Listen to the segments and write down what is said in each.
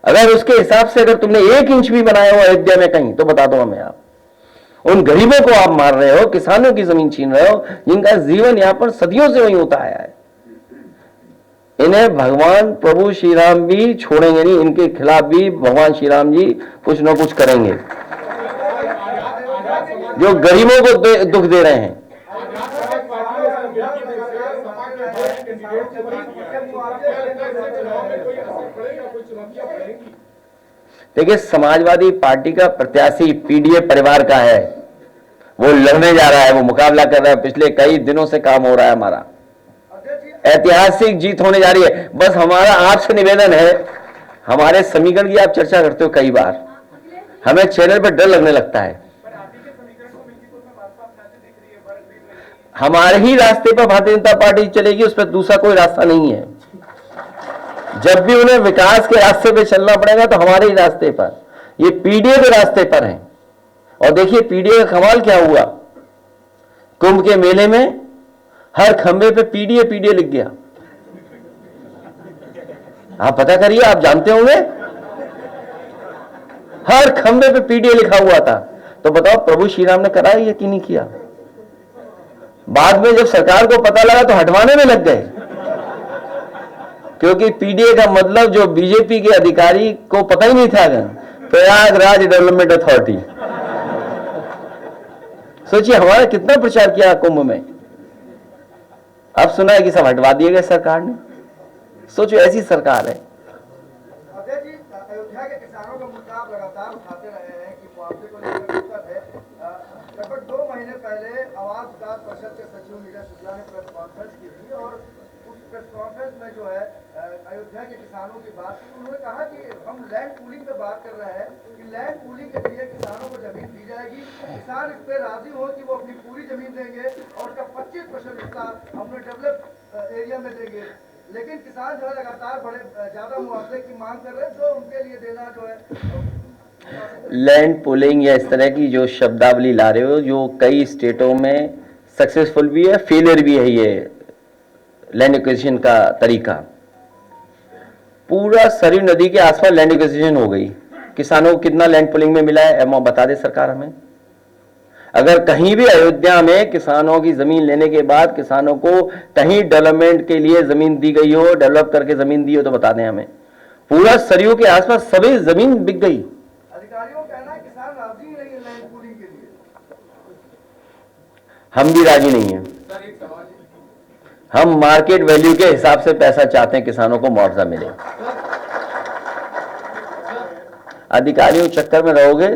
अगर उसके हिसाब से अगर तुमने 1 इंच भी बनाया हो अयोध्या में कहीं, तो बता दो हमें आप। उन गरीबों को आप मार रहे हो, किसानों की जमीन छीन रहे हो, जिनका जीवन यापन सदियों से वहीं होता आया है। इन्हें भगवान प्रभु श्री राम भी छोड़ेंगे नहीं, इनके खिलाफ भी भगवान श्री राम जी कुछ न कुछ करेंगे, जो गरीबों को दुख दे रहे हैं। देखिए, समाजवादी पार्टी का प्रत्याशी पीडीए परिवार का है, वो लड़ने जा रहा है, वो मुकाबला कर रहा है। पिछले कई दिनों से काम हो रहा है हमारा, ऐतिहासिक जीत होने जा रही है। बस हमारा आपसे निवेदन है, हमारे समीकरण की आप चर्चा करते हो कई बार, हमें चैनल पर डर लगने लगता है। हमारे ही रास्ते पर भारतीय जनता पार्टी चलेगी, उस पर दूसरा कोई रास्ता नहीं है। जब भी उन्हें विकास के रास्ते पे चलना पड़ेगा तो हमारे ही रास्ते पर, ये पीडीए के रास्ते पर है। और देखिए पीडीए का कमाल क्या हुआ, कुंभ के मेले में हर खंबे पे पीडीए पीडीए लिख गया। आप पता करिए, आप जानते होंगे, हर खंबे पे पीडीए लिखा हुआ था। तो बताओ प्रभु श्री राम ने कराया या कि नहीं किया? बाद में जब सरकार को पता लगा तो हटवाने में लग गए, क्योंकि पीडीए का मतलब जो बीजेपी के अधिकारी को पता ही नहीं था, प्रयागराज डेवलपमेंट अथॉरिटी। सोचिए हमारा कितना प्रचार किया कुंभ में, अब सुना है कि सब हटवा दिए गए सरकार ने। सोचो ऐसी सरकार है। अजय जी, अयोध्या के किसानों का मुद्दा आप लगातार उठाते रहे हैं कि मुआवजे को लेकर दिक्कत है। लगभग 2 महीने पहले आवास विकास परिषद के सचिव नीरज शुक्ला ने प्रेस कॉन्फ्रेंस की थी और उस प्रेस कॉन्फ्रेंस में जो है अयोध्या के किसानों की बात की। उन्होंने कहा कि हम लैंड पूलिंग पे बात कर रहे हैं कि लैंड पूलिंग के जरिए किसानों को जमीन दी जाएगी, किसान इस पे राजी हो कि वो अपनी पूरी जमीन देंगे और उसका 25% हिस्सा हमने डेवलप एरिया में देंगे। लेकिन किसान जो है लगातार बड़े ज्यादा मुआवजे की मांग कर रहे हैं, जो उनके लिए देना जो है लैंड पूलिंग या इस तरह की जो शब्दावली ला रहे हो, जो कई स्टेटों में सक्सेसफुल भी है, फेलियर भी है, ये लैंड एक्विजिशन का तरीका। पूरा सरयू नदी के आसपास लैंड एक्विजिशन हो गई, किसानों को कितना लैंड पूलिंग में मिला है अमाउंट बता दे सरकार हमें। अगर कहीं भी अयोध्या में किसानों की जमीन लेने के बाद किसानों को कहीं डेवलपमेंट के लिए जमीन दी गई हो, डेवलप करके जमीन दी हो, तो बता दें हमें। पूरा सरयू के आसपास सभी जमीन बिक गई। अधिकारियों का कहना है किसान राजी नहीं है लैंड पूलिंग के लिए। हम भी राजी नहीं है। हम मार्केट वैल्यू के हिसाब से पैसा चाहते हैं, किसानों को मुआवजा मिले। अधिकारियों चक्कर में रहोगे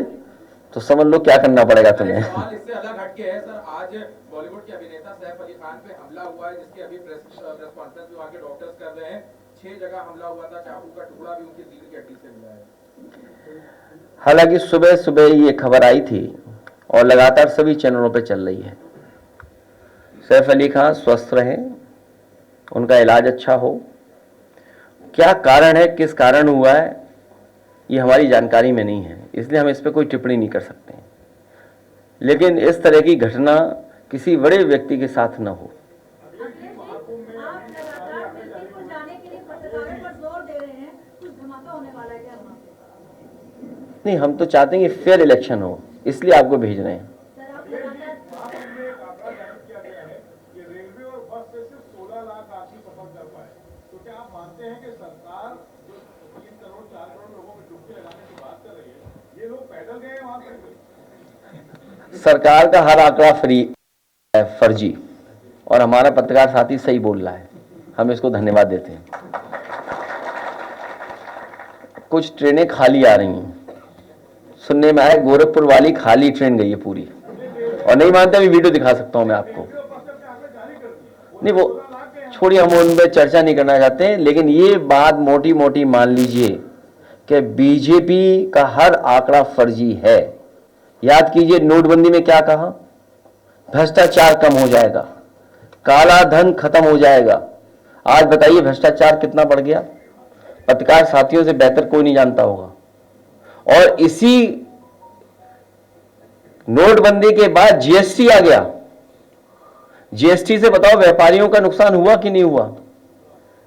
तो समझ लो क्या करना पड़ेगा तुम्हें। इससे अलग हटके है सर, आज बॉलीवुड के अभिनेता सैफ अली खान पे हमला हुआ है, जिसकी अभी प्रेस कॉन्फ्रेंस में वहाँ के डॉक्टर्स कर रहे हैं। 6 जगह हमला हुआ था, चाकू का टुकड़ा भी उनकी रीढ़ की हड्डी से मिला है। हालांकि सुबह सुबह ये खबर आई थी और लगातार सभी चैनलों पे चल रही है। सैफ अली खान स्वस्थ रहे, उनका इलाज अच्छा हो। क्या कारण है, किस कारण हुआ है, ये हमारी जानकारी में नहीं है, इसलिए हम इस पर कोई टिप्पणी नहीं कर सकते। लेकिन इस तरह की घटना किसी बड़े व्यक्ति के साथ न हो। नहीं, हम तो चाहते हैं कि फेयर इलेक्शन हो, इसलिए आपको भेज रहे हैं। सरकार का हर आंकड़ा फर्जी, और हमारा पत्रकार साथी सही बोल रहा है, हम इसको धन्यवाद देते हैं। कुछ ट्रेनें खाली आ रही हैं, सुनने में आया गोरखपुर वाली खाली ट्रेन गई है पूरी, और नहीं मानते अभी वीडियो दिखा सकता हूं मैं आपको। नहीं, वो छोड़िए, हम उन पर चर्चा नहीं करना चाहते, लेकिन ये बात मोटी मोटी मान लीजिए कि बीजेपी का हर आंकड़ा फर्जी है। याद कीजिए नोटबंदी में क्या कहा, भ्रष्टाचार कम हो जाएगा, काला धन खत्म हो जाएगा। आज बताइए भ्रष्टाचार कितना बढ़ गया, पत्रकार साथियों से बेहतर कोई नहीं जानता होगा। और इसी नोटबंदी के बाद जीएसटी आ गया, जीएसटी से बताओ व्यापारियों का नुकसान हुआ कि नहीं हुआ?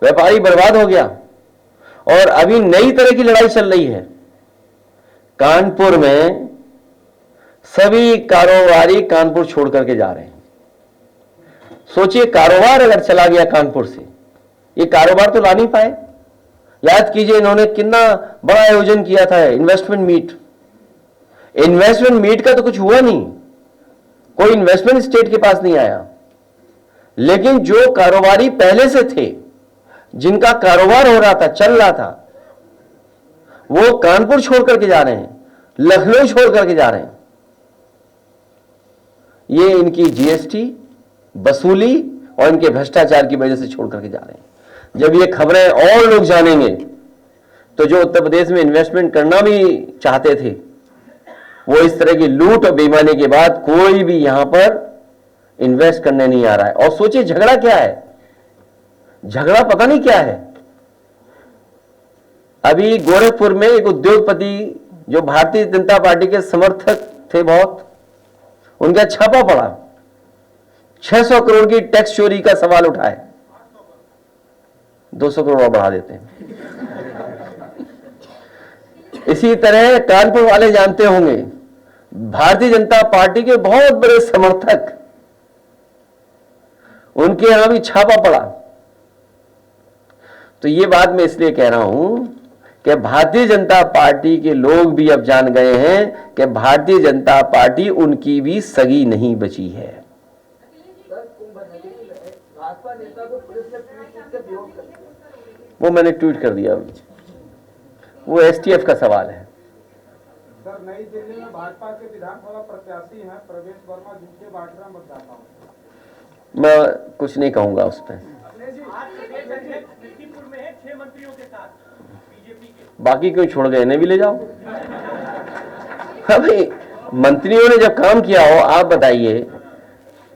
व्यापारी बर्बाद हो गया। और अभी नई तरह की लड़ाई चल रही है कानपुर में। सभी कारोबारी कानपुर छोड़ करके जा रहे हैं। सोचिए, कारोबार अगर चला गया कानपुर से, ये कारोबार तो ला नहीं पाए। याद कीजिए, इन्होंने कितना बड़ा आयोजन किया था, इन्वेस्टमेंट मीट। इन्वेस्टमेंट मीट का तो कुछ हुआ नहीं, कोई इन्वेस्टमेंट स्टेट के पास नहीं आया। लेकिन जो कारोबारी पहले से थे, जिनका कारोबार हो रहा था, चल रहा था, वो कानपुर छोड़ करके जा रहे हैं, लखनऊ छोड़ करके जा रहे हैं। ये इनकी जीएसटी वसूली और इनके भ्रष्टाचार की वजह से छोड़ करके जा रहे हैं। जब ये खबरें और लोग जानेंगे तो जो उत्तर प्रदेश में इन्वेस्टमेंट करना भी चाहते थे, वो इस तरह की लूट और बेईमानी के बाद कोई भी यहां पर इन्वेस्ट करने नहीं आ रहा है। और सोचिए, झगड़ा क्या है, झगड़ा पता नहीं क्या है। अभी गोरखपुर में एक उद्योगपति जो भारतीय जनता पार्टी के समर्थक थे बहुत, उनका छापा पड़ा, 600 करोड़ की टैक्स चोरी का सवाल उठाए। 200 करोड़ और बढ़ा देते हैं। इसी तरह कानपुर वाले जानते होंगे, भारतीय जनता पार्टी के बहुत बड़े समर्थक, उनके यहां भी छापा पड़ा। तो ये बात मैं इसलिए कह रहा हूं कि भारतीय जनता पार्टी के लोग भी अब जान गए हैं कि भारतीय जनता पार्टी उनकी भी सगी नहीं बची है। भाजपा नेता को पुलिस ने पीट कर बेहोश कर दिया। वो मैंने ट्वीट कर दिया, वो एसटीएफ का सवाल है। सर, नई दिल्ली में भाजपा के विधानसभा प्रत्याशी हैं प्रवेश वर्मा, जिनके बाटरा मतदाता हूं। मैं कुछ नहीं कहूंगा उस पर। में है 6 मंत्रियों के साथ बीजेपी के। बाकी क्यों छोड़ गए, इन्हें भी ले जाओ। हाँ भाई, मंत्रियों ने जब काम किया हो, आप बताइए,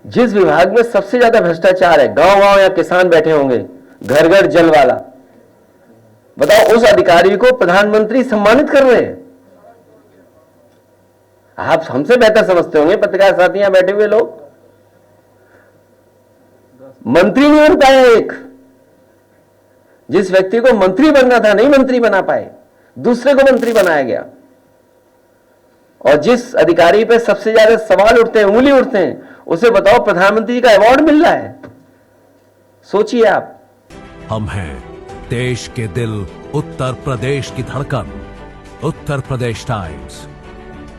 जिस विभाग में सबसे ज्यादा भ्रष्टाचार है, गांव गांव या किसान बैठे होंगे, घर घर जल वाला, बताओ उस अधिकारी को प्रधानमंत्री सम्मानित कर रहे हैं। आप हमसे बेहतर समझते होंगे, पत्रकार साथी यहां बैठे हुए लोग। मंत्री नहीं बन पाए, एक जिस व्यक्ति को मंत्री बनना था नहीं मंत्री बना पाए, दूसरे को मंत्री बनाया गया। और जिस अधिकारी पे सबसे ज्यादा सवाल उठते हैं, उंगली उठते हैं, उसे बताओ प्रधानमंत्री जी का अवार्ड मिल रहा है। सोचिए आप। हम हैं देश के दिल, उत्तर प्रदेश की धड़कन, उत्तर प्रदेश टाइम्स।